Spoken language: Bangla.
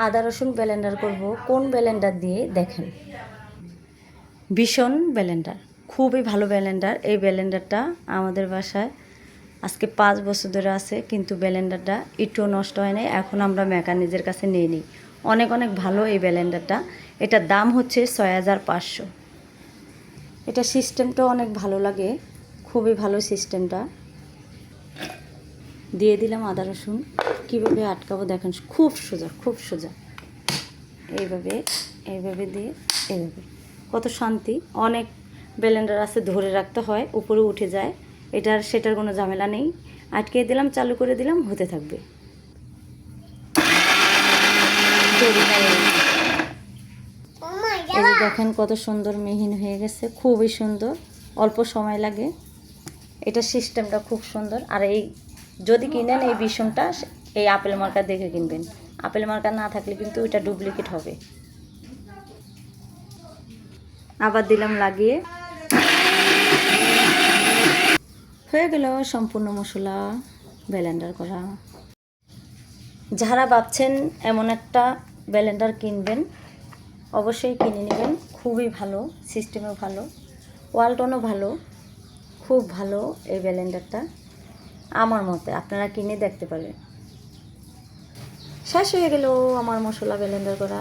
আদা রসুন ব্লেন্ডার করব। কোন ব্লেন্ডার দিয়ে দেখেন, ভীষণ ব্লেন্ডার, খুবই ভালো ব্লেন্ডার। এই ব্লেন্ডারটা আমাদের বাসায় আজকে 5 বছর ধরে আছে, কিন্তু ব্লেন্ডারটা একটু নষ্ট হয় নাই। এখন আমরা মেকানিকের কাছে নিয়ে নিই। অনেক অনেক ভালো এই ব্লেন্ডারটা। এটার দাম হচ্ছে 6500। এটা সিস্টেমটা অনেক ভালো লাগে, খুবই ভালো সিস্টেমটা। দিয়ে দিলাম আদা রসুন। কীভাবে আটকাবো দেখেন, খুব সোজা, খুব সোজা। এইভাবে এইভাবে দিয়ে এইভাবে, কত শান্তি। অনেক ব্লেন্ডার আছে ধরে রাখতে হয়, উপরে উঠে যায়। এটার সেটার কোনো ঝামেলা নেই। আটকে দিলাম, চালু করে দিলাম, হতে থাকবে। এই যে দেখেন কত সুন্দর মিহিন হয়ে গেছে, খুবই সুন্দর, অল্প সময় লাগে। এটা সিস্টেমটা খুব সুন্দর। আর এই যদি কিনেন এই ভীষণটা, এই আপেল মার্কা দেখে কিনবেন। আপেল মার্কা না থাকলে কিন্তু এটা ডুপ্লিকেট হবে। আবার দিলাম লাগিয়ে, হয়ে গেল সম্পূর্ণ মশলা ব্লেন্ডার করা। যারা ভাবছেন এমন একটা ব্লেন্ডার কিনবেন, অবশ্যই কিনে নেবেন। খুবই ভালো, সিস্টেমও ভালো, ওয়ালটনও ভালো, খুব ভালো এই ব্লেন্ডারটা। আমার মতে আপনারা কিনে দেখতে পারেন। শেষ হয়ে গেল আমার মশলা ব্লেন্ডার করা।